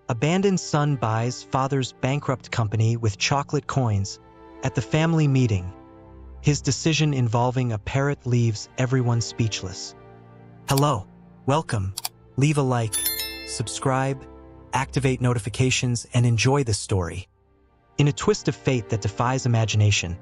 Abandoned son buys father's bankrupt company with chocolate coins. At the family meeting, his decision involving a parrot leaves everyone speechless. Hello, welcome. Leave a like, subscribe, activate notifications, and enjoy this story. In a twist of fate that defies imagination,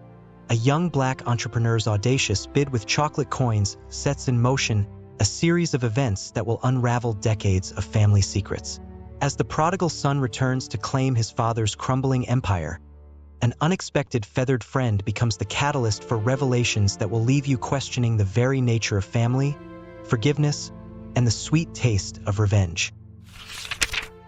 a young black entrepreneur's audacious bid with chocolate coins sets in motion a series of events that will unravel decades of family secrets. As the prodigal son returns to claim his father's crumbling empire, an unexpected feathered friend becomes the catalyst for revelations that will leave you questioning the very nature of family, forgiveness, and the sweet taste of revenge.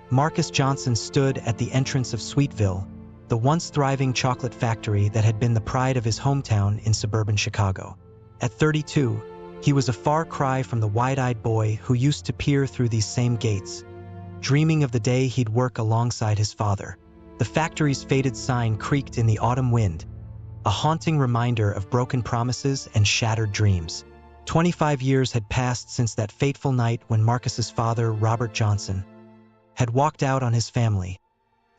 Marcus Johnson stood at the entrance of Sweetville, the once thriving chocolate factory that had been the pride of his hometown in suburban Chicago. At 32, he was a far cry from the wide-eyed boy who used to peer through these same gates, dreaming of the day he'd work alongside his father. The factory's faded sign creaked in the autumn wind, a haunting reminder of broken promises and shattered dreams. 25 years had passed since that fateful night when Marcus's father, Robert Johnson, had walked out on his family,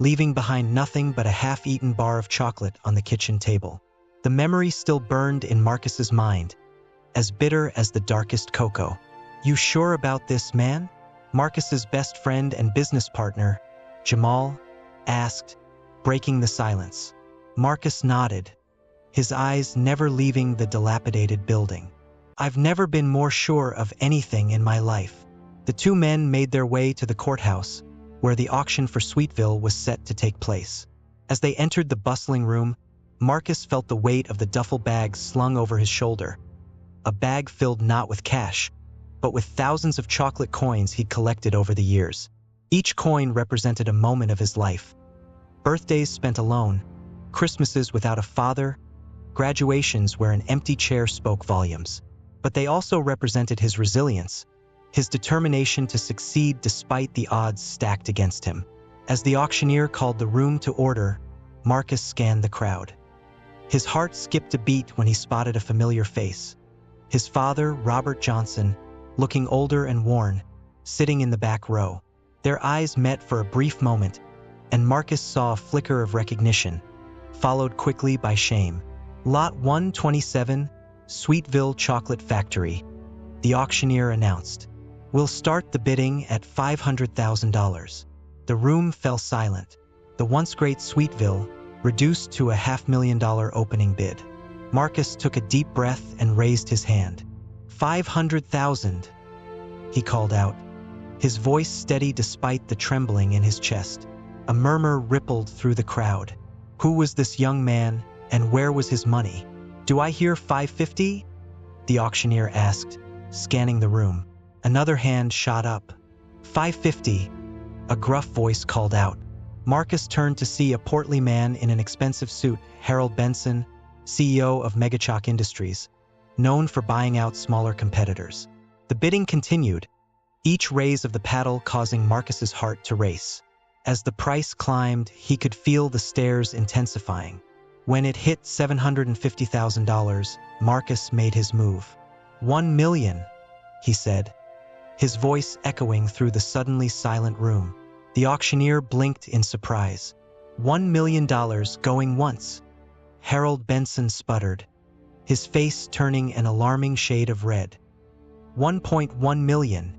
leaving behind nothing but a half-eaten bar of chocolate on the kitchen table. The memory still burned in Marcus's mind, as bitter as the darkest cocoa. "You sure about this, man?" Marcus's best friend and business partner, Jamal, asked, breaking the silence. Marcus nodded, his eyes never leaving the dilapidated building. "I've never been more sure of anything in my life." The two men made their way to the courthouse, where the auction for Sweetville was set to take place. As they entered the bustling room, Marcus felt the weight of the duffel bag slung over his shoulder, a bag filled not with cash, but with thousands of chocolate coins he'd collected over the years. Each coin represented a moment of his life. Birthdays spent alone, Christmases without a father, graduations where an empty chair spoke volumes. But they also represented his resilience, his determination to succeed despite the odds stacked against him. As the auctioneer called the room to order, Marcus scanned the crowd. His heart skipped a beat when he spotted a familiar face. His father, Robert Johnson, looking older and worn, sitting in the back row. Their eyes met for a brief moment, and Marcus saw a flicker of recognition, followed quickly by shame. "Lot 127, Sweetville Chocolate Factory," the auctioneer announced. "We'll start the bidding at $500,000. The room fell silent. The once great Sweetville reduced to a $500,000 opening bid. Marcus took a deep breath and raised his hand. "500,000, he called out, his voice steady despite the trembling in his chest. A murmur rippled through the crowd. Who was this young man, and where was his money? "Do I hear 550? The auctioneer asked, scanning the room. Another hand shot up. "550, a gruff voice called out. Marcus turned to see a portly man in an expensive suit, Harold Benson, CEO of Megachalk Industries, known for buying out smaller competitors. The bidding continued, each raise of the paddle causing Marcus's heart to race. As the price climbed, he could feel the stares intensifying. When it hit $750,000, Marcus made his move. "1 million, he said, his voice echoing through the suddenly silent room. The auctioneer blinked in surprise. $1 million going once. Harold Benson sputtered, his face turning an alarming shade of red. 1.1 million,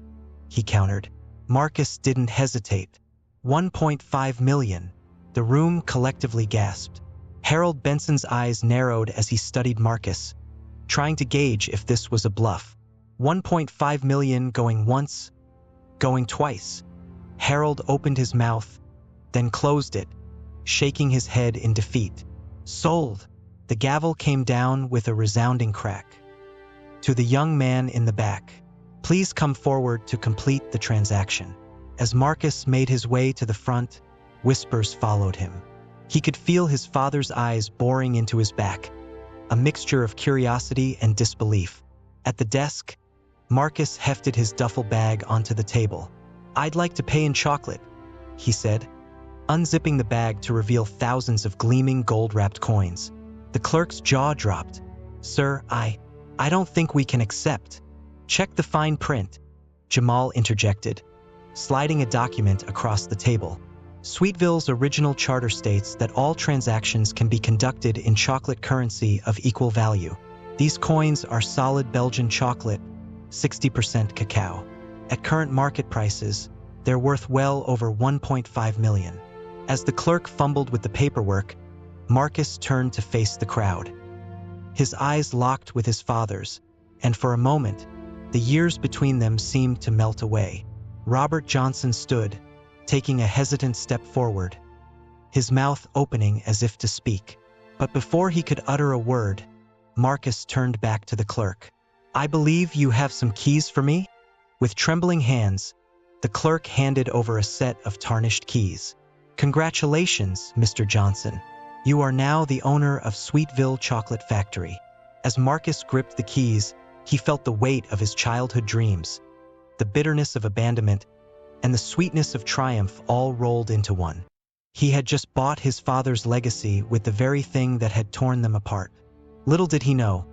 he countered. Marcus didn't hesitate. 1.5 million. The room collectively gasped. Harold Benson's eyes narrowed as he studied Marcus, trying to gauge if this was a bluff. 1.5 million going once, going twice. Harold opened his mouth, then closed it, shaking his head in defeat. Sold. The gavel came down with a resounding crack. To the young man in the back, please come forward to complete the transaction. As Marcus made his way to the front, whispers followed him. He could feel his father's eyes boring into his back, a mixture of curiosity and disbelief. At the desk, Marcus hefted his duffel bag onto the table. "I'd like to pay in chocolate," he said, unzipping the bag to reveal thousands of gleaming gold-wrapped coins. The clerk's jaw dropped. "Sir, I don't think we can accept." "Check the fine print," Jamal interjected, sliding a document across the table. Sweetville's original charter states that all transactions can be conducted in chocolate currency of equal value. These coins are solid Belgian chocolate, 60% cacao. At current market prices, they're worth well over 1.5 million. As the clerk fumbled with the paperwork, Marcus turned to face the crowd. His eyes locked with his father's, and for a moment, the years between them seemed to melt away. Robert Johnson stood, taking a hesitant step forward, his mouth opening as if to speak. But before he could utter a word, Marcus turned back to the clerk. "I believe you have some keys for me?" With trembling hands, the clerk handed over a set of tarnished keys. "Congratulations, Mr. Johnson. You are now the owner of Sweetville Chocolate Factory." As Marcus gripped the keys, he felt the weight of his childhood dreams, the bitterness of abandonment, and the sweetness of triumph all rolled into one. He had just bought his father's legacy with the very thing that had torn them apart. Little did he know,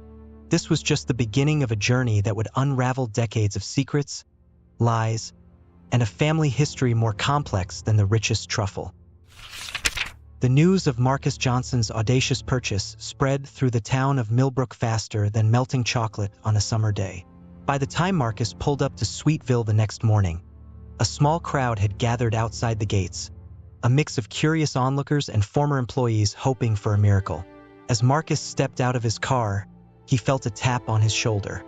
this was just the beginning of a journey that would unravel decades of secrets, lies, and a family history more complex than the richest truffle. The news of Marcus Johnson's audacious purchase spread through the town of Millbrook faster than melting chocolate on a summer day. By the time Marcus pulled up to Sweetville the next morning, a small crowd had gathered outside the gates, a mix of curious onlookers and former employees hoping for a miracle. As Marcus stepped out of his car, he felt a tap on his shoulder.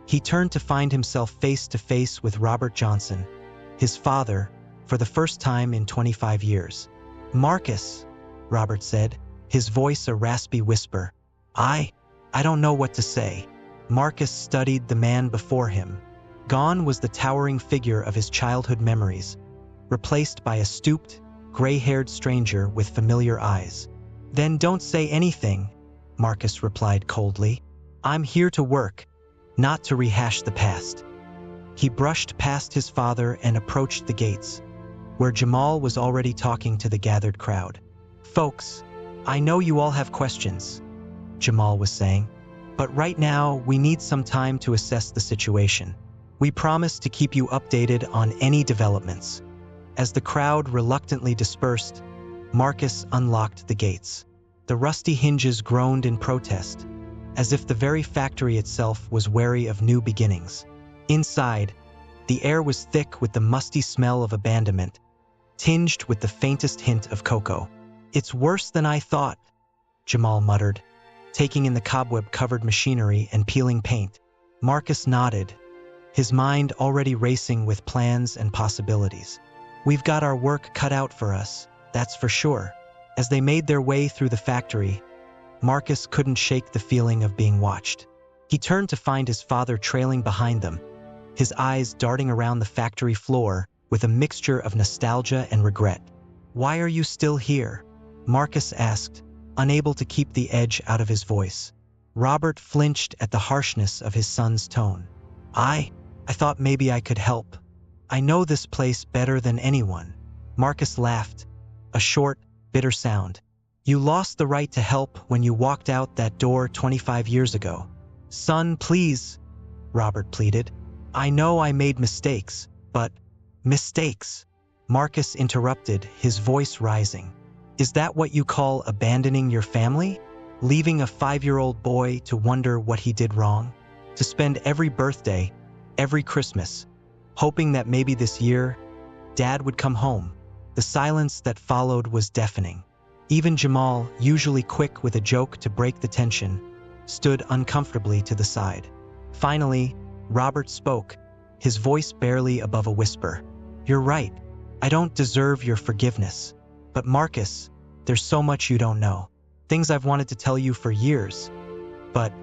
He turned to find himself face to face with Robert Johnson, his father, for the first time in 25 years. "Marcus," Robert said, his voice a raspy whisper. I don't know what to say." Marcus studied the man before him. Gone was the towering figure of his childhood memories, replaced by a stooped, gray-haired stranger with familiar eyes. "Then don't say anything," Marcus replied coldly. "I'm here to work, not to rehash the past." He brushed past his father and approached the gates, where Jamal was already talking to the gathered crowd. "Folks, I know you all have questions," Jamal was saying, "but right now we need some time to assess the situation. We promise to keep you updated on any developments." As the crowd reluctantly dispersed, Marcus unlocked the gates. The rusty hinges groaned in protest, as if the very factory itself was wary of new beginnings. Inside, the air was thick with the musty smell of abandonment, tinged with the faintest hint of cocoa. "It's worse than I thought," Jamal muttered, taking in the cobweb-covered machinery and peeling paint. Marcus nodded, his mind already racing with plans and possibilities. "We've got our work cut out for us, that's for sure." As they made their way through the factory, Marcus couldn't shake the feeling of being watched. He turned to find his father trailing behind them, his eyes darting around the factory floor with a mixture of nostalgia and regret. "Why are you still here?" Marcus asked, unable to keep the edge out of his voice. Robert flinched at the harshness of his son's tone. I thought maybe I could help. I know this place better than anyone." Marcus laughed, a short, bitter sound. "You lost the right to help when you walked out that door 25 years ago." "Son, please," Robert pleaded. "I know I made mistakes, but—" "Mistakes?" Marcus interrupted, his voice rising. "Is that what you call abandoning your family? Leaving a 5-year-old boy to wonder what he did wrong? To spend every birthday, every Christmas, hoping that maybe this year, Dad would come home?" The silence that followed was deafening. Even Jamal, usually quick with a joke to break the tension, stood uncomfortably to the side. Finally, Robert spoke, his voice barely above a whisper. "You're right. I don't deserve your forgiveness. But Marcus, there's so much you don't know. Things I've wanted to tell you for years. But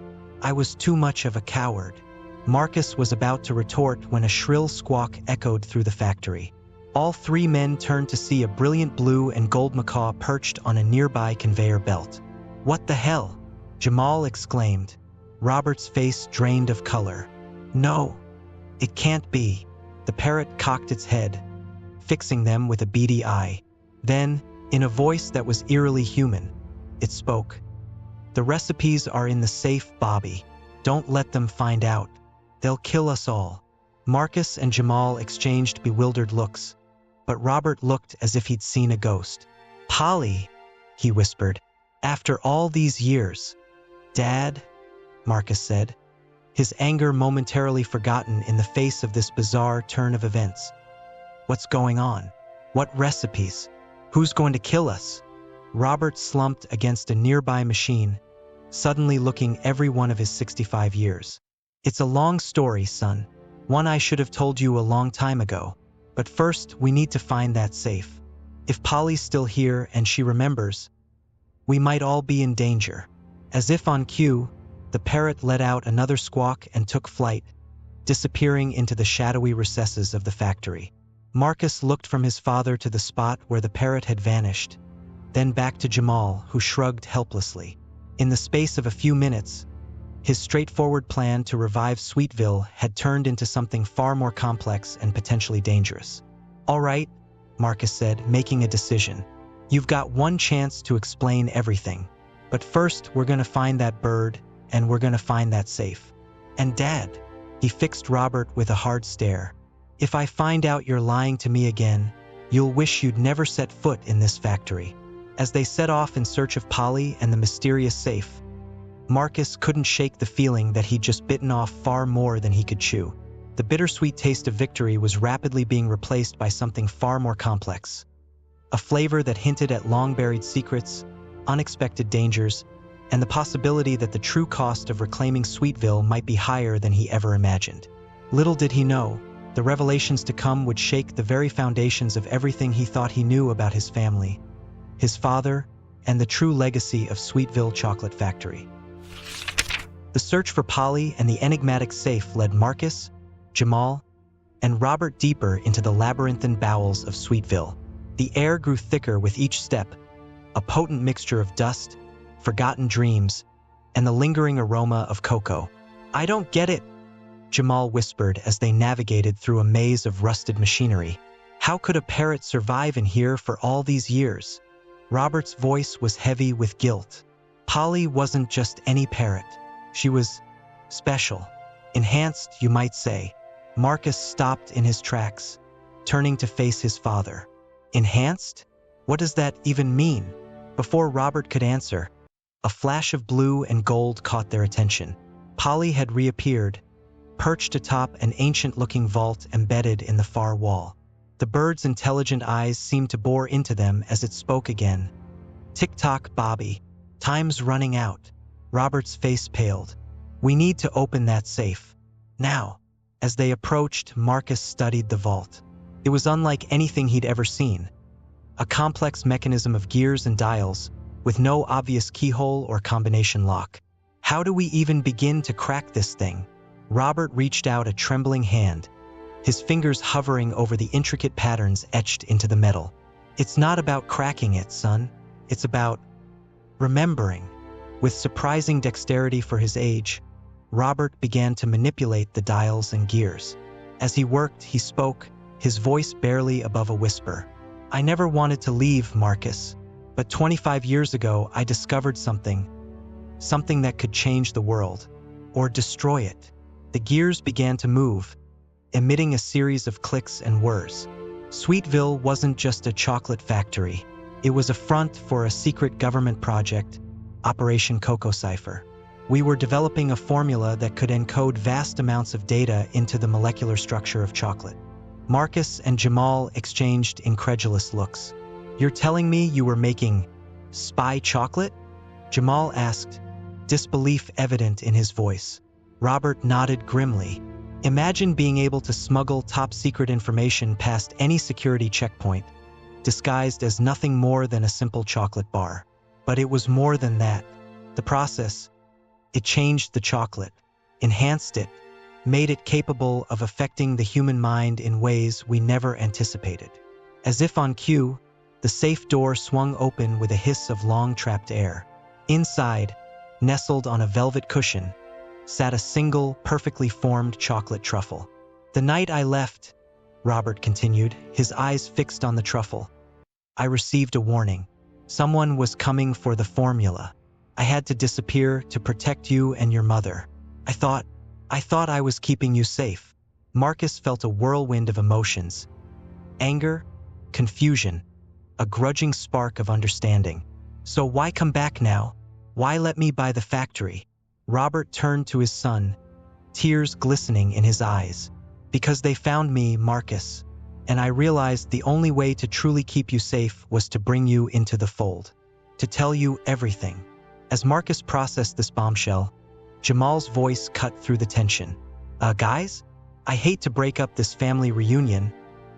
I was too much of a coward." Marcus was about to retort when a shrill squawk echoed through the factory. All three men turned to see a brilliant blue and gold macaw perched on a nearby conveyor belt. "What the hell?" Jamal exclaimed, Robert's face drained of color. "No, it can't be." The parrot cocked its head, fixing them with a beady eye. Then, in a voice that was eerily human, it spoke. "The recipes are in the safe, Bobby. Don't let them find out. They'll kill us all." Marcus and Jamal exchanged bewildered looks, but Robert looked as if he'd seen a ghost. "Polly," he whispered, "after all these years." "Dad," Marcus said, his anger momentarily forgotten in the face of this bizarre turn of events. "What's going on? What recipes? Who's going to kill us?" Robert slumped against a nearby machine, suddenly looking every one of his 65 years. "It's a long story, son. One I should have told you a long time ago. But first, we need to find that safe. If Polly's still here and she remembers, we might all be in danger." As if on cue, the parrot let out another squawk and took flight, disappearing into the shadowy recesses of the factory. Marcus looked from his father to the spot where the parrot had vanished, then back to Jamal, who shrugged helplessly. In the space of a few minutes, his straightforward plan to revive Sweetville had turned into something far more complex and potentially dangerous. "All right," Marcus said, making a decision. "You've got one chance to explain everything. But first, we're going to find that bird, and we're going to find that safe. And Dad," he fixed Robert with a hard stare, "if I find out you're lying to me again, you'll wish you'd never set foot in this factory." As they set off in search of Polly and the mysterious safe, Marcus couldn't shake the feeling that he'd just bitten off far more than he could chew. The bittersweet taste of victory was rapidly being replaced by something far more complex. A flavor that hinted at long-buried secrets, unexpected dangers, and the possibility that the true cost of reclaiming Sweetville might be higher than he ever imagined. Little did he know, the revelations to come would shake the very foundations of everything he thought he knew about his family, his father, and the true legacy of Sweetville Chocolate Factory. The search for Polly and the enigmatic safe led Marcus, Jamal, and Robert deeper into the labyrinthine bowels of Sweetville. The air grew thicker with each step, a potent mixture of dust, forgotten dreams, and the lingering aroma of cocoa. "I don't get it," Jamal whispered as they navigated through a maze of rusted machinery. "How could a parrot survive in here for all these years?" Robert's voice was heavy with guilt. Polly wasn't just any parrot. She was special. Enhanced, you might say. Marcus stopped in his tracks, turning to face his father. "Enhanced? What does that even mean?" Before Robert could answer, a flash of blue and gold caught their attention. Polly had reappeared, perched atop an ancient-looking vault embedded in the far wall. The bird's intelligent eyes seemed to bore into them as it spoke again. "Tick-tock, Bobby. Time's running out." Robert's face paled. "We need to open that safe. Now." As they approached, Marcus studied the vault. It was unlike anything he'd ever seen. A complex mechanism of gears and dials, with no obvious keyhole or combination lock. "How do we even begin to crack this thing?" Robert reached out a trembling hand, his fingers hovering over the intricate patterns etched into the metal. "It's not about cracking it, son. It's about remembering." With surprising dexterity for his age, Robert began to manipulate the dials and gears. As he worked, he spoke, his voice barely above a whisper. "I never wanted to leave, Marcus, but 25 years ago I discovered something that could change the world, or destroy it." The gears began to move, emitting a series of clicks and whirs. Sweetville wasn't just a chocolate factory. It was a front for a secret government project, Operation Cocoa Cipher. We were developing a formula that could encode vast amounts of data into the molecular structure of chocolate. Marcus and Jamal exchanged incredulous looks. "You're telling me you were making spy chocolate?" Jamal asked, disbelief evident in his voice. Robert nodded grimly. "Imagine being able to smuggle top-secret information past any security checkpoint, disguised as nothing more than a simple chocolate bar. But it was more than that. The process, it changed the chocolate, enhanced it, made it capable of affecting the human mind in ways we never anticipated." As if on cue, the safe door swung open with a hiss of long-trapped air. Inside, nestled on a velvet cushion, sat a single, perfectly formed chocolate truffle. "The night I left," Robert continued, his eyes fixed on the truffle, "I received a warning. Someone was coming for the formula. I had to disappear to protect you and your mother. I thought I was keeping you safe." Marcus felt a whirlwind of emotions. Anger, confusion, a grudging spark of understanding. So why come back now? Why let me buy the factory? Robert turned to his son, tears glistening in his eyes. Because they found me, Marcus, and I realized the only way to truly keep you safe was to bring you into the fold, to tell you everything. As Marcus processed this bombshell, Jamal's voice cut through the tension. Guys, I hate to break up this family reunion,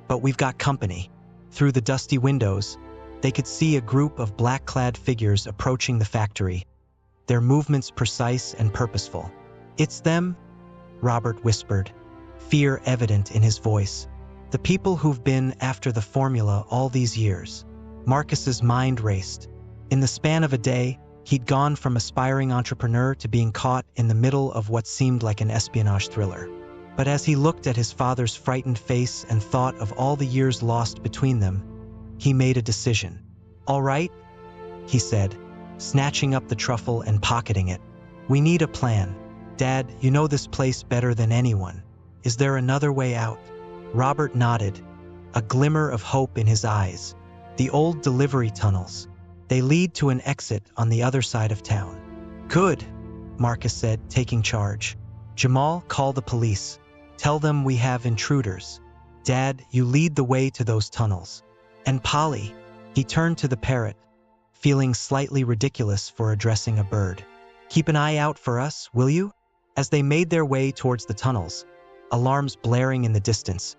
but we've got company. Through the dusty windows, they could see a group of black-clad figures approaching the factory, their movements precise and purposeful. It's them, Robert whispered, fear evident in his voice. The people who've been after the formula all these years. Marcus's mind raced. In the span of a day, he'd gone from aspiring entrepreneur to being caught in the middle of what seemed like an espionage thriller. But as he looked at his father's frightened face and thought of all the years lost between them, he made a decision. All right, he said, snatching up the truffle and pocketing it. We need a plan. Dad, you know this place better than anyone. Is there another way out? Robert nodded, a glimmer of hope in his eyes. The old delivery tunnels. They lead to an exit on the other side of town. Good, Marcus said, taking charge. Jamal, call the police. Tell them we have intruders. Dad, you lead the way to those tunnels. And Polly, he turned to the parrot, feeling slightly ridiculous for addressing a bird. Keep an eye out for us, will you? As they made their way towards the tunnels, alarms blaring in the distance,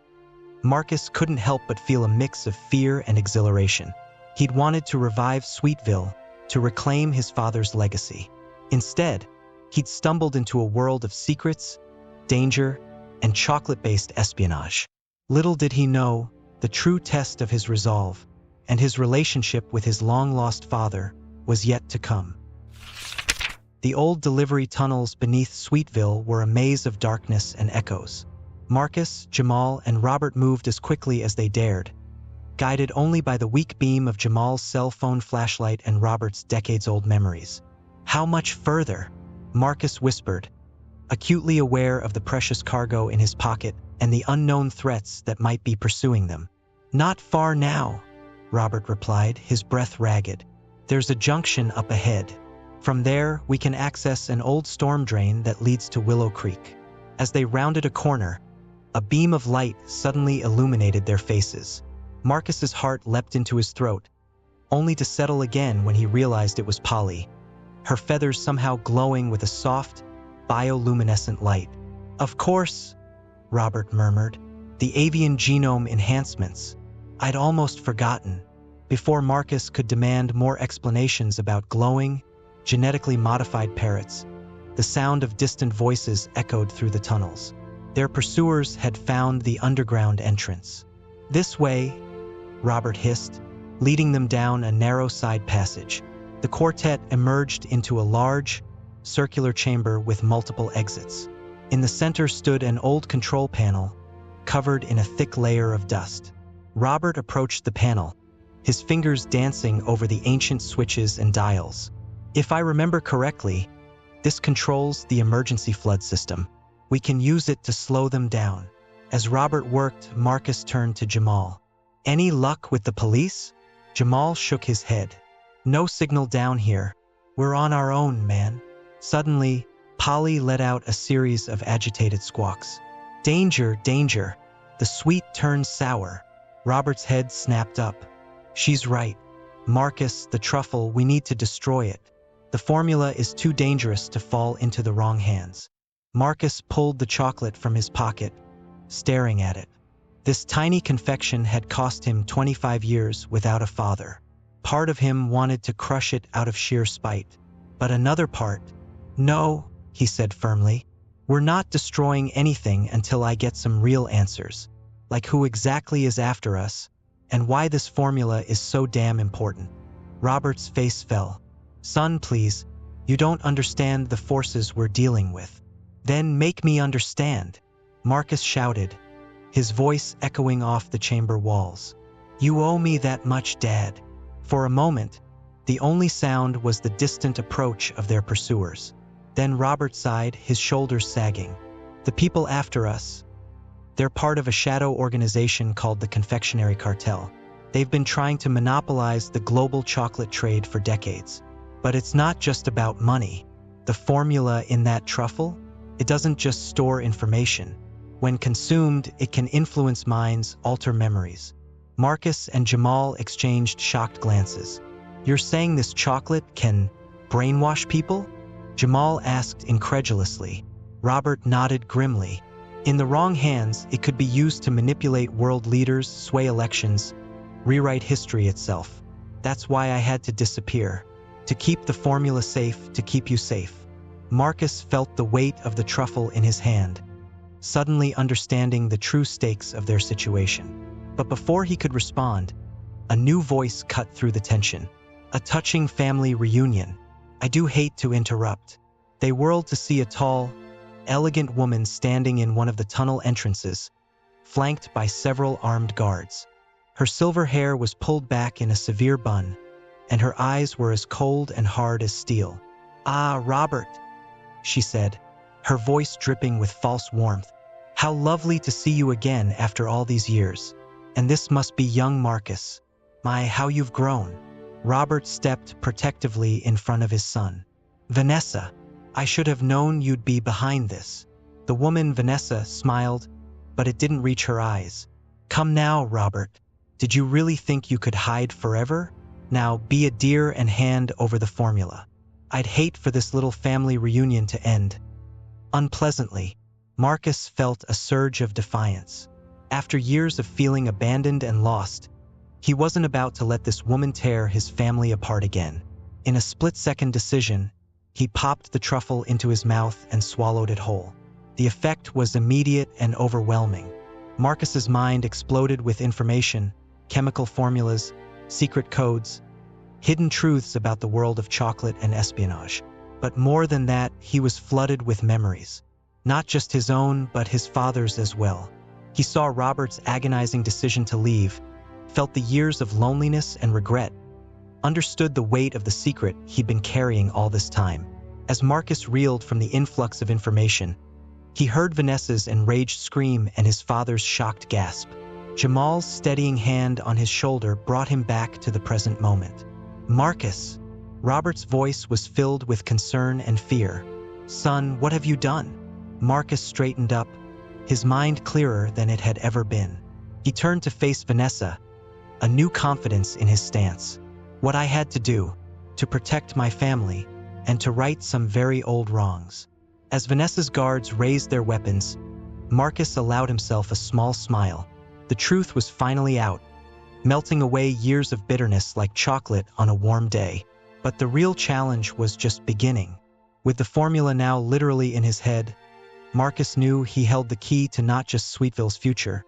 Marcus couldn't help but feel a mix of fear and exhilaration. He'd wanted to revive Sweetville, to reclaim his father's legacy. Instead, he'd stumbled into a world of secrets, danger, and chocolate-based espionage. Little did he know, the true test of his resolve and his relationship with his long-lost father was yet to come. The old delivery tunnels beneath Sweetville were a maze of darkness and echoes. Marcus, Jamal, and Robert moved as quickly as they dared, guided only by the weak beam of Jamal's cell phone flashlight and Robert's decades-old memories. How much further? Marcus whispered, acutely aware of the precious cargo in his pocket and the unknown threats that might be pursuing them. Not far now, Robert replied, his breath ragged. There's a junction up ahead. From there, we can access an old storm drain that leads to Willow Creek. As they rounded a corner, a beam of light suddenly illuminated their faces. Marcus's heart leapt into his throat, only to settle again when he realized it was Polly, her feathers somehow glowing with a soft, bioluminescent light. Of course, Robert murmured, the avian genome enhancements. I'd almost forgotten. Before Marcus could demand more explanations about glowing, genetically modified parrots, the sound of distant voices echoed through the tunnels. Their pursuers had found the underground entrance. This way, Robert hissed, leading them down a narrow side passage. The quartet emerged into a large, circular chamber with multiple exits. In the center stood an old control panel, covered in a thick layer of dust. Robert approached the panel, his fingers dancing over the ancient switches and dials. If I remember correctly, this controls the emergency flood system. We can use it to slow them down. As Robert worked, Marcus turned to Jamal. Any luck with the police? Jamal shook his head. No signal down here. We're on our own, man. Suddenly, Polly let out a series of agitated squawks. Danger, danger. The sweet turned sour. Robert's head snapped up. She's right. Marcus, the truffle, we need to destroy it. The formula is too dangerous to fall into the wrong hands. Marcus pulled the chocolate from his pocket, staring at it. This tiny confection had cost him 25 years without a father. Part of him wanted to crush it out of sheer spite. But another part, no, he said firmly. We're not destroying anything until I get some real answers, like who exactly is after us, and why this formula is so damn important. Robert's face fell. Son, please, you don't understand the forces we're dealing with. Then make me understand, Marcus shouted, his voice echoing off the chamber walls. You owe me that much, Dad. For a moment, the only sound was the distant approach of their pursuers. Then Robert sighed, his shoulders sagging. The people after us, they're part of a shadow organization called the Confectionery Cartel. They've been trying to monopolize the global chocolate trade for decades. But it's not just about money. The formula in that truffle? It doesn't just store information. When consumed, it can influence minds, alter memories. Marcus and Jamal exchanged shocked glances. You're saying this chocolate can brainwash people? Jamal asked incredulously. Robert nodded grimly. In the wrong hands, it could be used to manipulate world leaders, sway elections, rewrite history itself. That's why I had to disappear. To keep the formula safe, to keep you safe. Marcus felt the weight of the truffle in his hand, suddenly understanding the true stakes of their situation. But before he could respond, a new voice cut through the tension. A touching family reunion. I do hate to interrupt. They whirled to see a tall, elegant woman standing in one of the tunnel entrances, flanked by several armed guards. Her silver hair was pulled back in a severe bun, and her eyes were as cold and hard as steel. "Ah, Robert," she said, her voice dripping with false warmth. "How lovely to see you again after all these years. And this must be young Marcus. My, how you've grown." Robert stepped protectively in front of his son. "Vanessa, I should have known you'd be behind this." The woman, Vanessa, smiled, but it didn't reach her eyes. "Come now, Robert. Did you really think you could hide forever? Now be a dear and hand over the formula. I'd hate for this little family reunion to end." Unpleasantly, Marcus felt a surge of defiance. After years of feeling abandoned and lost, he wasn't about to let this woman tear his family apart again. In a split-second decision, he popped the truffle into his mouth and swallowed it whole. The effect was immediate and overwhelming. Marcus's mind exploded with information, chemical formulas, secret codes, hidden truths about the world of chocolate and espionage. But more than that, he was flooded with memories. Not just his own, but his father's as well. He saw Robert's agonizing decision to leave, felt the years of loneliness and regret, understood the weight of the secret he'd been carrying all this time. As Marcus reeled from the influx of information, he heard Vanessa's enraged scream and his father's shocked gasp. Jamal's steadying hand on his shoulder brought him back to the present moment. "Marcus!" Robert's voice was filled with concern and fear. "Son, what have you done?" Marcus straightened up, his mind clearer than it had ever been. He turned to face Vanessa, a new confidence in his stance. "What I had to do, to protect my family, and to right some very old wrongs." As Vanessa's guards raised their weapons, Marcus allowed himself a small smile. The truth was finally out, melting away years of bitterness like chocolate on a warm day. But the real challenge was just beginning. With the formula now literally in his head, Marcus knew he held the key to not just Sweetville's future,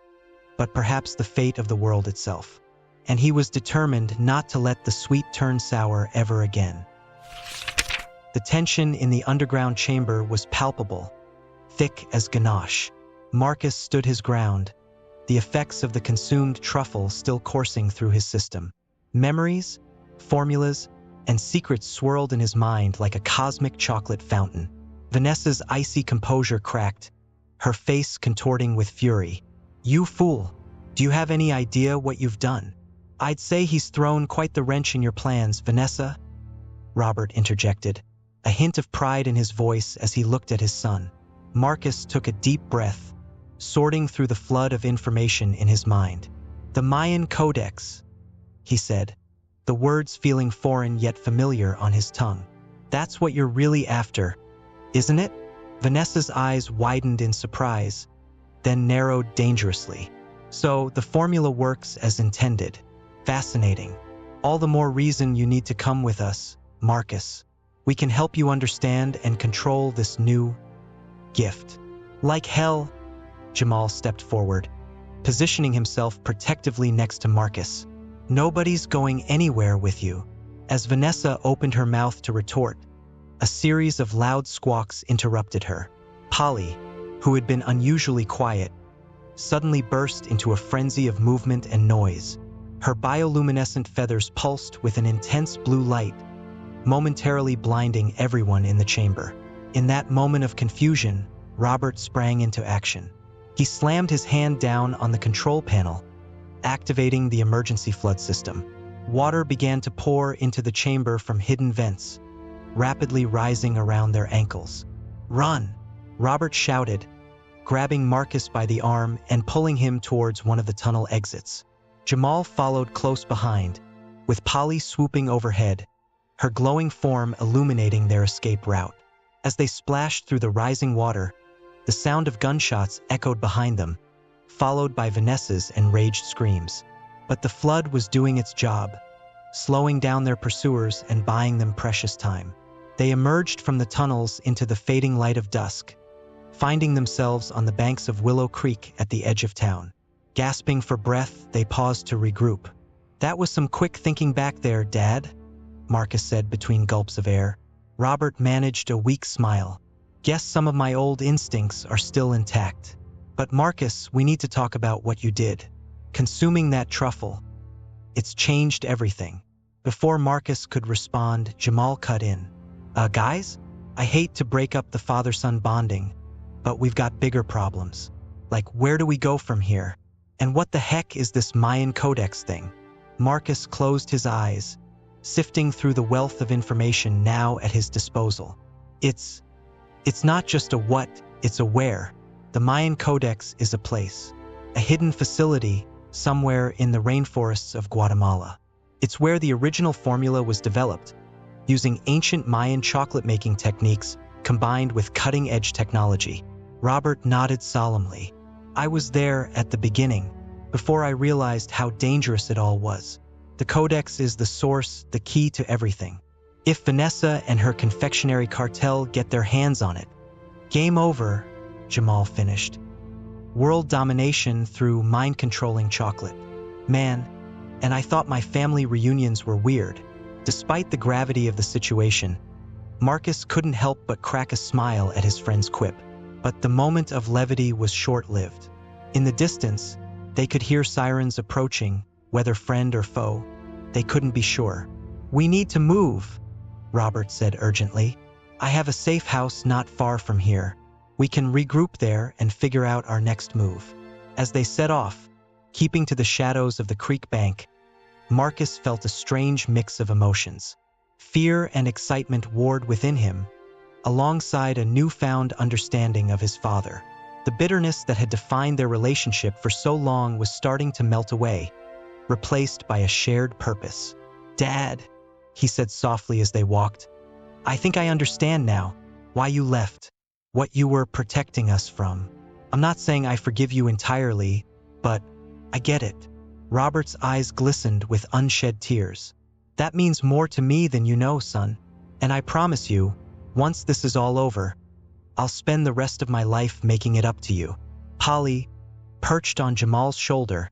but perhaps the fate of the world itself. And he was determined not to let the sweet turn sour ever again. The tension in the underground chamber was palpable, thick as ganache. Marcus stood his ground, the effects of the consumed truffle still coursing through his system. Memories, formulas, and secrets swirled in his mind like a cosmic chocolate fountain. Vanessa's icy composure cracked, her face contorting with fury. "You fool! Do you have any idea what you've done?" "I'd say he's thrown quite the wrench in your plans, Vanessa," Robert interjected, a hint of pride in his voice as he looked at his son. Marcus took a deep breath, sorting through the flood of information in his mind. "The Mayan Codex," he said, the words feeling foreign yet familiar on his tongue. "That's what you're really after, isn't it?" Vanessa's eyes widened in surprise, then narrowed dangerously. "So the formula works as intended. Fascinating. All the more reason you need to come with us, Marcus. We can help you understand and control this new gift." "Like hell," Jamal stepped forward, positioning himself protectively next to Marcus. "Nobody's going anywhere with you." As Vanessa opened her mouth to retort, a series of loud squawks interrupted her. Polly, who had been unusually quiet, suddenly burst into a frenzy of movement and noise. Her bioluminescent feathers pulsed with an intense blue light, momentarily blinding everyone in the chamber. In that moment of confusion, Robert sprang into action. He slammed his hand down on the control panel, activating the emergency flood system. Water began to pour into the chamber from hidden vents, rapidly rising around their ankles. "Run!" Robert shouted, grabbing Marcus by the arm and pulling him towards one of the tunnel exits. Jamal followed close behind, with Polly swooping overhead, her glowing form illuminating their escape route. As they splashed through the rising water, the sound of gunshots echoed behind them, followed by Vanessa's enraged screams. But the flood was doing its job, slowing down their pursuers and buying them precious time. They emerged from the tunnels into the fading light of dusk, finding themselves on the banks of Willow Creek at the edge of town. Gasping for breath, they paused to regroup. "That was some quick thinking back there, Dad," Marcus said between gulps of air. Robert managed a weak smile. "Guess some of my old instincts are still intact. But Marcus, we need to talk about what you did. Consuming that truffle. It's changed everything." Before Marcus could respond, Jamal cut in. Guys, I hate to break up the father-son bonding, but we've got bigger problems. Like, where do we go from here? And what the heck is this Mayan Codex thing?" Marcus closed his eyes, sifting through the wealth of information now at his disposal. It's not just a what, it's a where. The Mayan Codex is a place, a hidden facility somewhere in the rainforests of Guatemala. It's where the original formula was developed, using ancient Mayan chocolate-making techniques combined with cutting-edge technology. Robert nodded solemnly. "I was there at the beginning, before I realized how dangerous it all was. The Codex is the source, the key to everything. If Vanessa and her confectionery cartel get their hands on it, game over," Jamal finished. "World domination through mind-controlling chocolate. Man, and I thought my family reunions were weird." Despite the gravity of the situation, Marcus couldn't help but crack a smile at his friend's quip. But the moment of levity was short-lived. In the distance, they could hear sirens approaching, whether friend or foe. They couldn't be sure. "We need to move," Robert said urgently. "I have a safe house not far from here. We can regroup there and figure out our next move." As they set off, keeping to the shadows of the creek bank, Marcus felt a strange mix of emotions. Fear and excitement warred within him, alongside a newfound understanding of his father. The bitterness that had defined their relationship for so long was starting to melt away, replaced by a shared purpose. "Dad," he said softly as they walked, "I think I understand now why you left, what you were protecting us from. I'm not saying I forgive you entirely, but I get it." Robert's eyes glistened with unshed tears. "That means more to me than you know, son. And I promise you, once this is all over, I'll spend the rest of my life making it up to you." Polly, perched on Jamal's shoulder,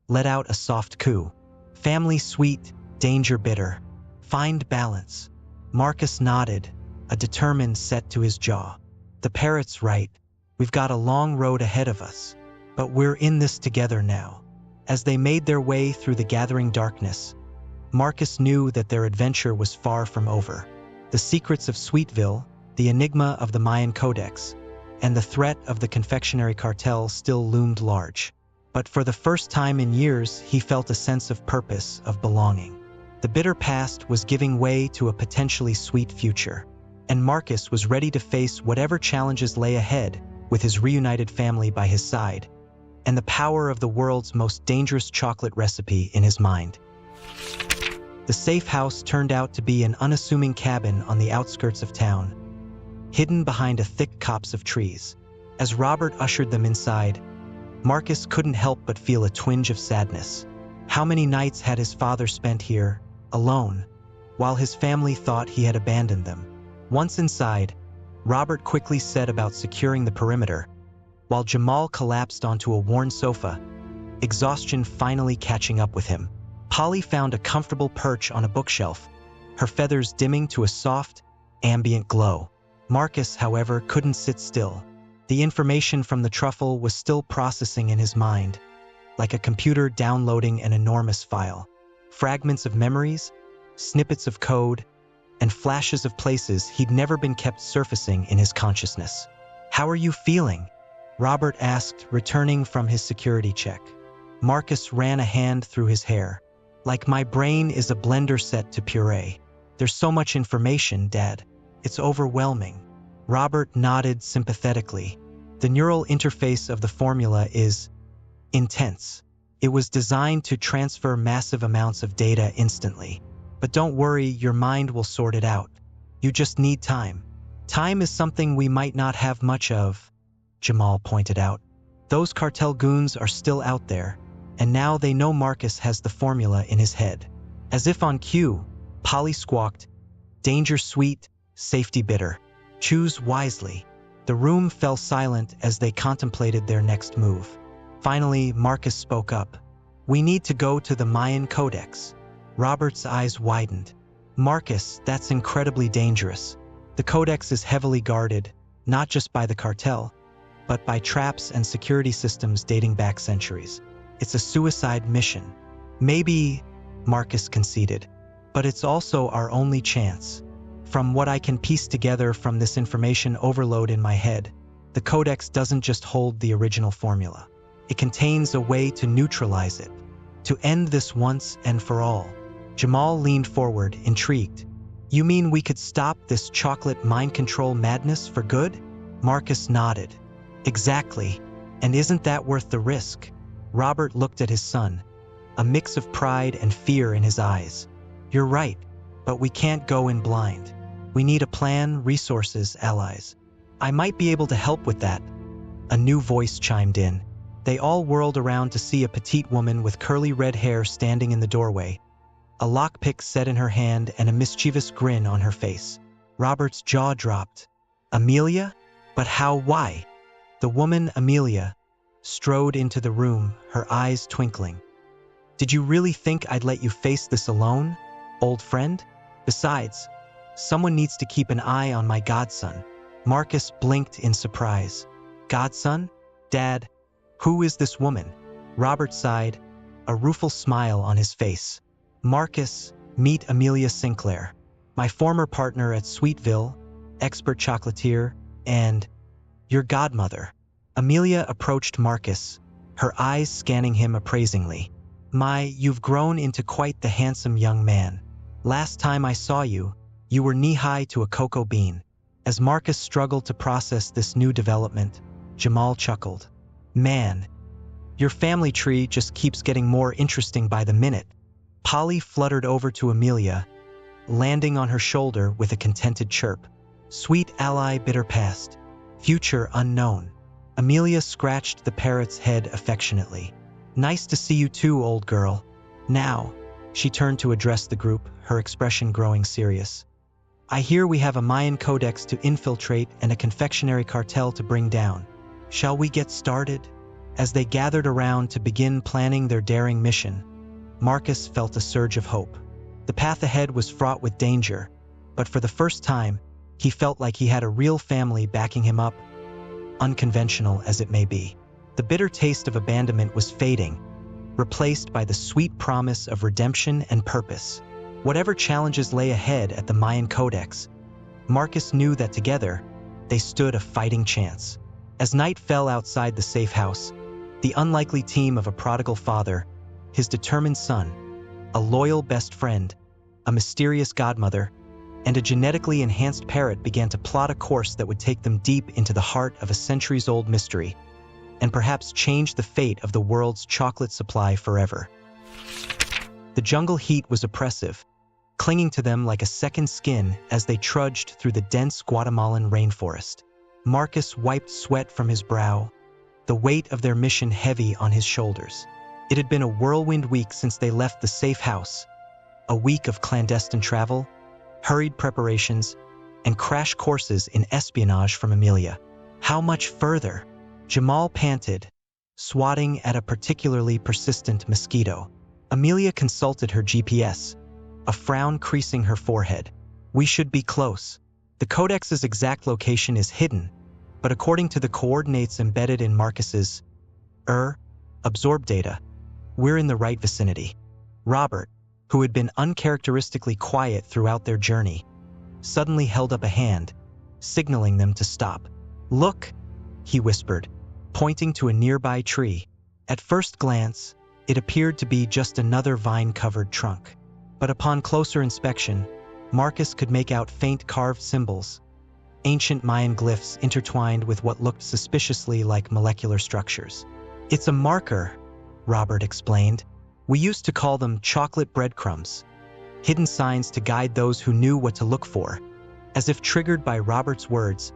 let out a soft coo. "Family sweet, danger bitter. Find balance." Marcus nodded, a determined set to his jaw. "The parrot's right. We've got a long road ahead of us, but we're in this together now." As they made their way through the gathering darkness, Marcus knew that their adventure was far from over. The secrets of Sweetville, the enigma of the Mayan Codex, and the threat of the confectionery cartel still loomed large. But for the first time in years, he felt a sense of purpose, of belonging. The bitter past was giving way to a potentially sweet future, and Marcus was ready to face whatever challenges lay ahead with his reunited family by his side, and the power of the world's most dangerous chocolate recipe in his mind. The safe house turned out to be an unassuming cabin on the outskirts of town, hidden behind a thick copse of trees. As Robert ushered them inside, Marcus couldn't help but feel a twinge of sadness. How many nights had his father spent here, alone, while his family thought he had abandoned them? Once inside, Robert quickly set about securing the perimeter, while Jamal collapsed onto a worn sofa, exhaustion finally catching up with him. Polly found a comfortable perch on a bookshelf, her feathers dimming to a soft, ambient glow. Marcus, however, couldn't sit still. The information from the truffle was still processing in his mind, like a computer downloading an enormous file. Fragments of memories, snippets of code, and flashes of places he'd never been kept surfacing in his consciousness. "How are you feeling?" Robert asked, returning from his security check. Marcus ran a hand through his hair. Like my brain is a blender set to puree. There's so much information, Dad. It's overwhelming. Robert nodded sympathetically. The neural interface of the formula is intense. It was designed to transfer massive amounts of data instantly. But don't worry, your mind will sort it out. You just need time. Time is something we might not have much of, Jamal pointed out. Those cartel goons are still out there, and now they know Marcus has the formula in his head. As if on cue, Polly squawked, "Danger sweet, safety bitter. Choose wisely." The room fell silent as they contemplated their next move. Finally, Marcus spoke up. "We need to go to the Mayan Codex." Robert's eyes widened. "Marcus, that's incredibly dangerous. The Codex is heavily guarded, not just by the cartel, but by traps and security systems dating back centuries. It's a suicide mission." "Maybe," Marcus conceded, "but it's also our only chance. From what I can piece together from this information overload in my head, the Codex doesn't just hold the original formula. It contains a way to neutralize it, to end this once and for all." Jamal leaned forward, intrigued. "You mean we could stop this chocolate mind control madness for good?" Marcus nodded. "Exactly. And isn't that worth the risk?" Robert looked at his son, a mix of pride and fear in his eyes. "You're right, but we can't go in blind. We need a plan, resources, allies. I might be able to help with that." A new voice chimed in. They all whirled around to see a petite woman with curly red hair standing in the doorway, a lockpick set in her hand and a mischievous grin on her face. Robert's jaw dropped. "Amelia? But how, why?" The woman, Amelia, strode into the room, her eyes twinkling. "Did you really think I'd let you face this alone, old friend? Besides, someone needs to keep an eye on my godson." Marcus blinked in surprise. "Godson? Dad, who is this woman?" Robert sighed, a rueful smile on his face. "Marcus, meet Amelia Sinclair, my former partner at Sweetville, expert chocolatier, and your godmother." Amelia approached Marcus, her eyes scanning him appraisingly. You've grown into quite the handsome young man. Last time I saw you, you were knee-high to a cocoa bean." As Marcus struggled to process this new development, Jamal chuckled. "Man, your family tree just keeps getting more interesting by the minute." Polly fluttered over to Amelia, landing on her shoulder with a contented chirp. "Sweet ally, bitter past. Future unknown." Amelia scratched the parrot's head affectionately. "Nice to see you too, old girl. Now," she turned to address the group, her expression growing serious. "I hear we have a Mayan Codex to infiltrate and a confectionery cartel to bring down. Shall we get started?" As they gathered around to begin planning their daring mission, Marcus felt a surge of hope. The path ahead was fraught with danger, but for the first time, he felt like he had a real family backing him up, unconventional as it may be. The bitter taste of abandonment was fading, replaced by the sweet promise of redemption and purpose. Whatever challenges lay ahead at the Mayan Codex, Marcus knew that together, they stood a fighting chance. As night fell outside the safe house, the unlikely team of a prodigal father, his determined son, a loyal best friend, a mysterious godmother, and a genetically enhanced parrot began to plot a course that would take them deep into the heart of a centuries-old mystery, and perhaps change the fate of the world's chocolate supply forever. The jungle heat was oppressive, clinging to them like a second skin as they trudged through the dense Guatemalan rainforest. Marcus wiped sweat from his brow, the weight of their mission heavy on his shoulders. It had been a whirlwind week since they left the safe house, a week of clandestine travel, hurried preparations, and crash courses in espionage from Amelia. How much further? Jamal panted, swatting at a particularly persistent mosquito. Amelia consulted her GPS, a frown creasing her forehead. "We should be close. The Codex's exact location is hidden, but according to the coordinates embedded in Marcus's absorbed data, we're in the right vicinity." Robert, who had been uncharacteristically quiet throughout their journey, suddenly held up a hand, signaling them to stop. "Look," he whispered, pointing to a nearby tree. At first glance, It appeared to be just another vine-covered trunk. But upon closer inspection, Marcus could make out faint carved symbols, ancient Mayan glyphs intertwined with what looked suspiciously like molecular structures. "It's a marker," Robert explained. "We used to call them chocolate breadcrumbs, hidden signs to guide those who knew what to look for." As if triggered by Robert's words,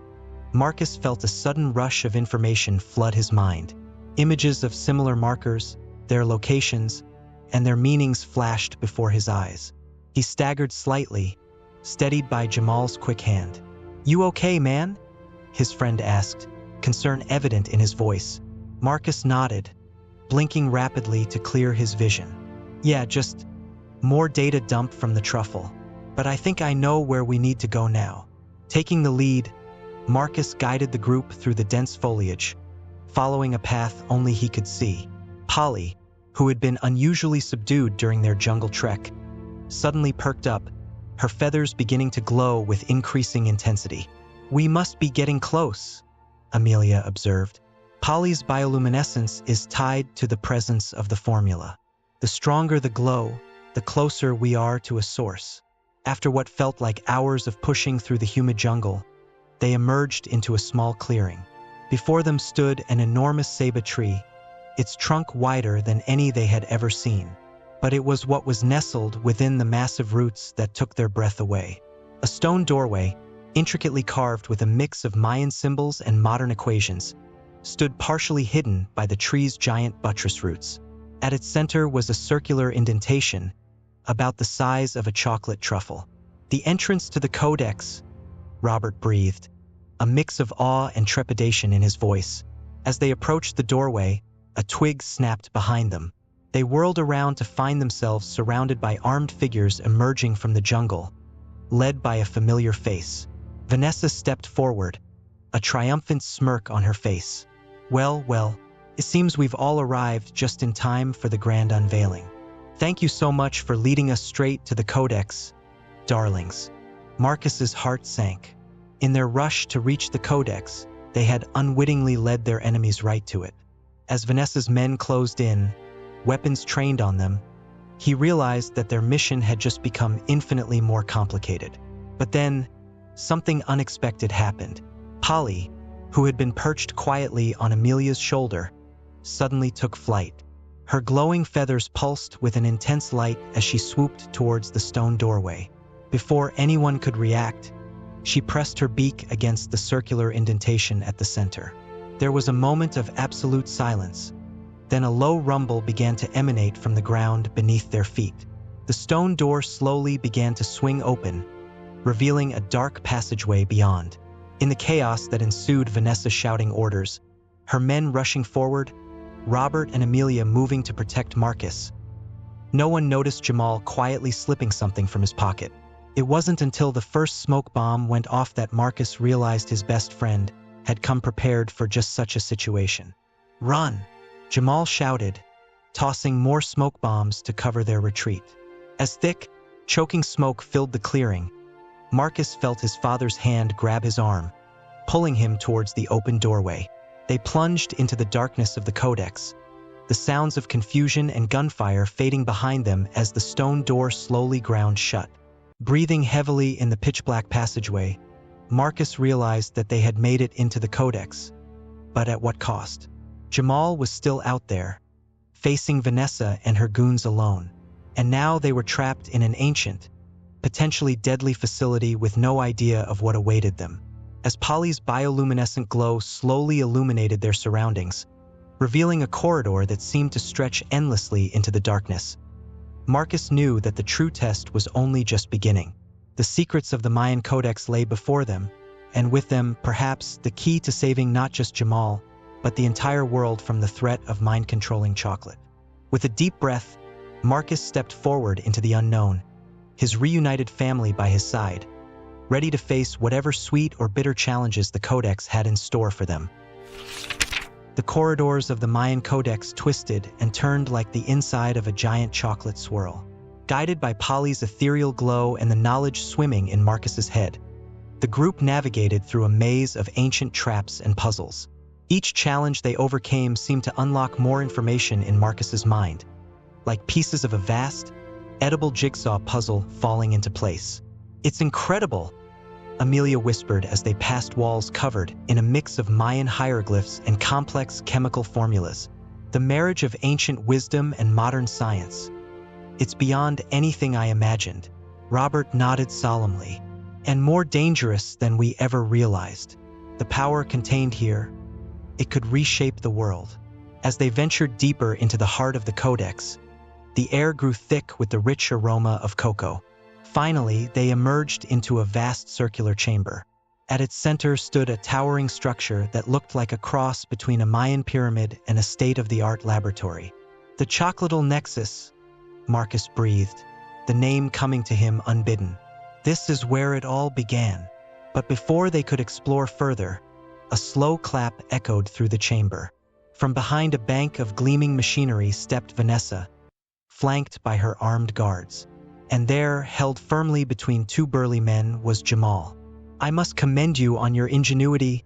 Marcus felt a sudden rush of information flood his mind. Images of similar markers, their locations, and their meanings flashed before his eyes. He staggered slightly, steadied by Jamal's quick hand. "You okay, man?" his friend asked, concern evident in his voice. Marcus nodded, blinking rapidly to clear his vision. "Yeah, just more data dump from the truffle. But I think I know where we need to go now." Taking the lead, Marcus guided the group through the dense foliage, following a path only he could see. Polly, who had been unusually subdued during their jungle trek, suddenly perked up, her feathers beginning to glow with increasing intensity. "We must be getting close," Amelia observed. Polly's bioluminescence is tied to the presence of the formula. The stronger the glow, the closer we are to a source. After what felt like hours of pushing through the humid jungle, they emerged into a small clearing. Before them stood an enormous ceiba tree, its trunk wider than any they had ever seen. But it was what was nestled within the massive roots that took their breath away. A stone doorway, intricately carved with a mix of Mayan symbols and modern equations, stood partially hidden by the tree's giant buttress roots. At its center was a circular indentation, about the size of a chocolate truffle. "The entrance to the codex," Robert breathed, a mix of awe and trepidation in his voice. As they approached the doorway, a twig snapped behind them. They whirled around to find themselves surrounded by armed figures emerging from the jungle, led by a familiar face. Vanessa stepped forward, a triumphant smirk on her face. Well, it seems we've all arrived just in time for the grand unveiling. Thank you so much for leading us straight to the codex, darlings." Marcus's heart sank. In their rush to reach the codex, they had unwittingly led their enemies right to it. As Vanessa's men closed in, weapons trained on them, he realized that their mission had just become infinitely more complicated. But then, something unexpected happened. Polly, who had been perched quietly on Amelia's shoulder, suddenly took flight. Her glowing feathers pulsed with an intense light as she swooped towards the stone doorway. Before anyone could react, she pressed her beak against the circular indentation at the center. There was a moment of absolute silence. Then a low rumble began to emanate from the ground beneath their feet. The stone door slowly began to swing open, revealing a dark passageway beyond. In the chaos that ensued, Vanessa shouting orders, her men rushing forward, Robert and Amelia moving to protect Marcus. No one noticed Jamal quietly slipping something from his pocket. It wasn't until the first smoke bomb went off that Marcus realized his best friend had come prepared for just such a situation. "Run!" Jamal shouted, tossing more smoke bombs to cover their retreat. As thick, choking smoke filled the clearing, Marcus felt his father's hand grab his arm, pulling him towards the open doorway. They plunged into the darkness of the codex, the sounds of confusion and gunfire fading behind them as the stone door slowly ground shut. Breathing heavily in the pitch-black passageway, Marcus realized that they had made it into the codex. But at what cost? Jamal was still out there, facing Vanessa and her goons alone. And now they were trapped in an ancient, potentially deadly facility with no idea of what awaited them. As Polly's bioluminescent glow slowly illuminated their surroundings, revealing a corridor that seemed to stretch endlessly into the darkness, Marcus knew that the true test was only just beginning. The secrets of the Mayan Codex lay before them, and with them, perhaps, the key to saving not just Jamal, but the entire world from the threat of mind-controlling chocolate. With a deep breath, Marcus stepped forward into the unknown, his reunited family by his side, ready to face whatever sweet or bitter challenges the Codex had in store for them. The corridors of the Mayan Codex twisted and turned like the inside of a giant chocolate swirl. Guided by Polly's ethereal glow and the knowledge swimming in Marcus's head, the group navigated through a maze of ancient traps and puzzles. Each challenge they overcame seemed to unlock more information in Marcus's mind, like pieces of a vast, edible jigsaw puzzle falling into place. "It's incredible," Amelia whispered as they passed walls covered in a mix of Mayan hieroglyphs and complex chemical formulas. "The marriage of ancient wisdom and modern science. It's beyond anything I imagined." Robert nodded solemnly. "And more dangerous than we ever realized. The power contained here, it could reshape the world." As they ventured deeper into the heart of the codex, the air grew thick with the rich aroma of cocoa. Finally, they emerged into a vast circular chamber. At its center stood a towering structure that looked like a cross between a Mayan pyramid and a state-of-the-art laboratory. "The Chocolatl Nexus," Marcus breathed, the name coming to him unbidden. "This is where it all began." But before they could explore further, a slow clap echoed through the chamber. From behind a bank of gleaming machinery stepped Vanessa, flanked by her armed guards. And there, held firmly between two burly men, was Jamal. "I must commend you on your ingenuity,"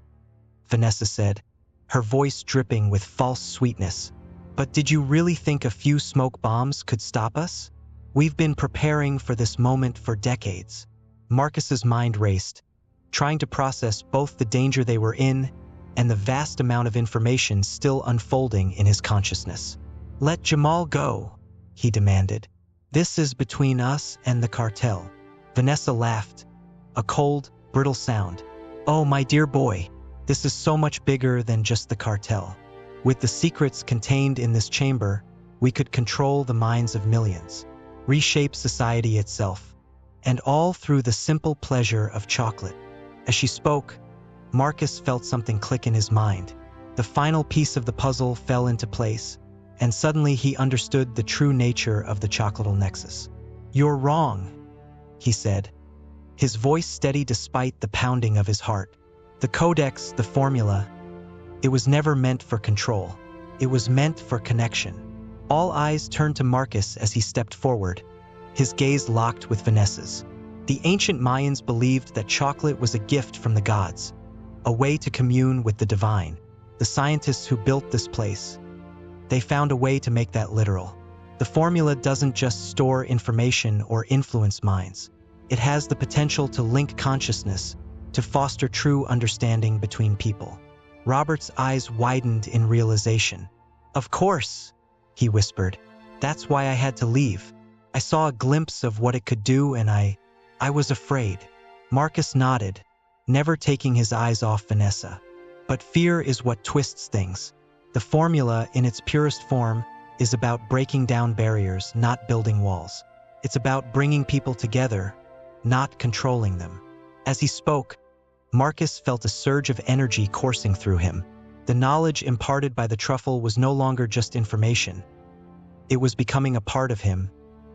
Vanessa said, her voice dripping with false sweetness. "But did you really think a few smoke bombs could stop us? We've been preparing for this moment for decades." Marcus's mind raced, trying to process both the danger they were in and the vast amount of information still unfolding in his consciousness. "Let Jamal go," he demanded. "This is between us and the cartel." Vanessa laughed, a cold, brittle sound. "Oh, my dear boy, this is so much bigger than just the cartel. With the secrets contained in this chamber, we could control the minds of millions, reshape society itself, and all through the simple pleasure of chocolate." As she spoke, Marcus felt something click in his mind. The final piece of the puzzle fell into place, and suddenly he understood the true nature of the Chocolatl Nexus. "You're wrong," he said, his voice steady despite the pounding of his heart. "The codex, the formula, it was never meant for control. It was meant for connection." All eyes turned to Marcus as he stepped forward, his gaze locked with Vanessa's. The ancient Mayans believed that chocolate was a gift from the gods, a way to commune with the divine. The scientists who built this place, they found a way to make that literal. The formula doesn't just store information or influence minds. It has the potential to link consciousness, to foster true understanding between people. Robert's eyes widened in realization. "Of course," he whispered. "That's why I had to leave. I saw a glimpse of what it could do and I was afraid." Marcus nodded, never taking his eyes off Vanessa. "But fear is what twists things. The formula, in its purest form, is about breaking down barriers, not building walls. It's about bringing people together, not controlling them." As he spoke, Marcus felt a surge of energy coursing through him. The knowledge imparted by the truffle was no longer just information. It was becoming a part of him,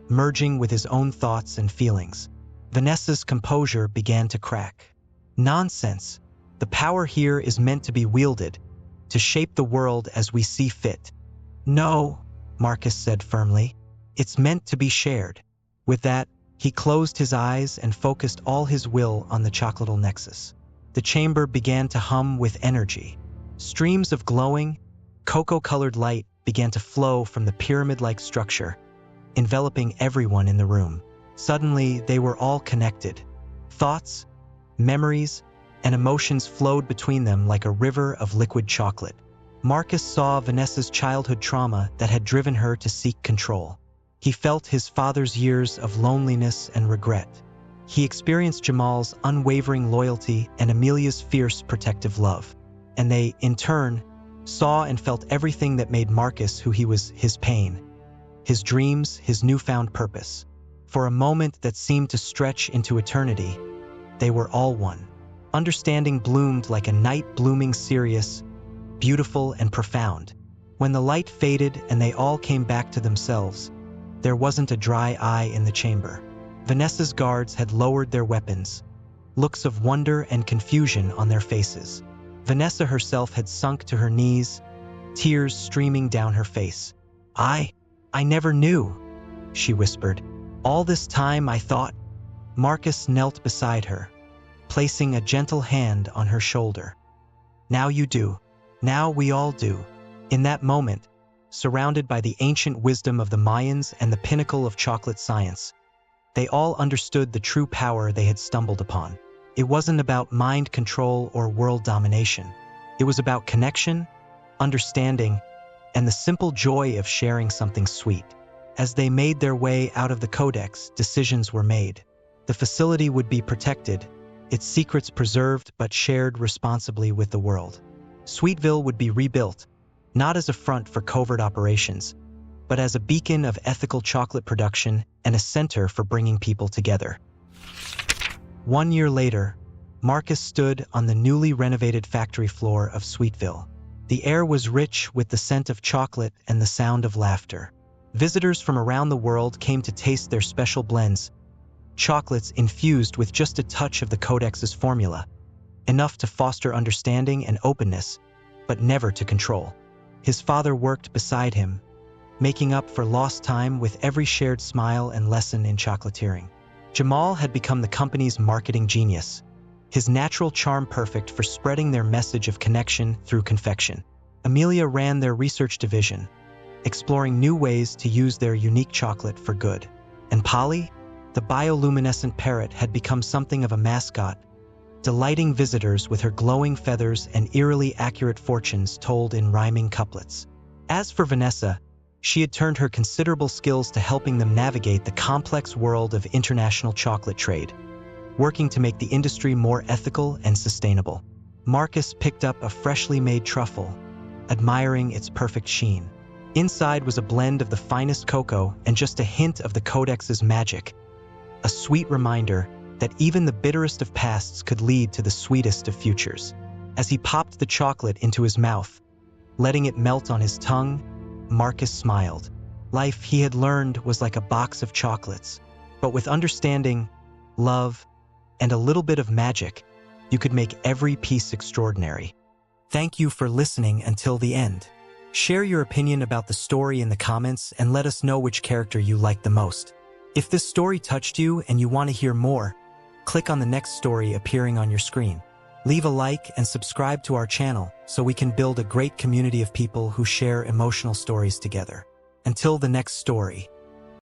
merging with his own thoughts and feelings. Vanessa's composure began to crack. "Nonsense. The power here is meant to be wielded, to shape the world as we see fit." "No," Marcus said firmly. "It's meant to be shared." With that, he closed his eyes and focused all his will on the Chocolatl Nexus. The chamber began to hum with energy. Streams of glowing, cocoa-colored light began to flow from the pyramid-like structure, enveloping everyone in the room. Suddenly, they were all connected. Thoughts, memories, and emotions flowed between them like a river of liquid chocolate. Marcus saw Vanessa's childhood trauma that had driven her to seek control. He felt his father's years of loneliness and regret. He experienced Jamal's unwavering loyalty and Amelia's fierce protective love. And they, in turn, saw and felt everything that made Marcus who he was: his pain, his dreams, his newfound purpose. For a moment that seemed to stretch into eternity, they were all one. Understanding bloomed like a night blooming, serious, beautiful, and profound. When the light faded and they all came back to themselves, there wasn't a dry eye in the chamber. Vanessa's guards had lowered their weapons, looks of wonder and confusion on their faces. Vanessa herself had sunk to her knees, tears streaming down her face. I never knew," she whispered. "All this time I thought." Marcus knelt beside her, placing a gentle hand on her shoulder. "Now you do. Now we all do." In that moment, surrounded by the ancient wisdom of the Mayans and the pinnacle of chocolate science. They all understood the true power they had stumbled upon. It wasn't about mind control or world domination. It was about connection, understanding, and the simple joy of sharing something sweet. As they made their way out of the codex, decisions were made. The facility would be protected, its secrets preserved but shared responsibly with the world. Sweetville would be rebuilt, not as a front for covert operations, but as a beacon of ethical chocolate production and a center for bringing people together. 1 year later, Marcus stood on the newly renovated factory floor of Sweetville. The air was rich with the scent of chocolate and the sound of laughter. Visitors from around the world came to taste their special blends, chocolates infused with just a touch of the Codex's formula, enough to foster understanding and openness, but never to control. His father worked beside him, making up for lost time with every shared smile and lesson in chocolatiering. Jamal had become the company's marketing genius, his natural charm perfect for spreading their message of connection through confection. Amelia ran their research division, exploring new ways to use their unique chocolate for good. And Polly, the bioluminescent parrot, had become something of a mascot, delighting visitors with her glowing feathers and eerily accurate fortunes told in rhyming couplets. As for Vanessa, she had turned her considerable skills to helping them navigate the complex world of international chocolate trade, working to make the industry more ethical and sustainable. Marcus picked up a freshly made truffle, admiring its perfect sheen. Inside was a blend of the finest cocoa and just a hint of the Codex's magic, a sweet reminder that even the bitterest of pasts could lead to the sweetest of futures. As he popped the chocolate into his mouth, letting it melt on his tongue, Marcus smiled. Life, he had learned, was like a box of chocolates, but with understanding, love, and a little bit of magic, you could make every piece extraordinary. Thank you for listening until the end. Share your opinion about the story in the comments and let us know which character you liked the most. If this story touched you and you want to hear more, click on the next story appearing on your screen. Leave a like and subscribe to our channel so we can build a great community of people who share emotional stories together. Until the next story.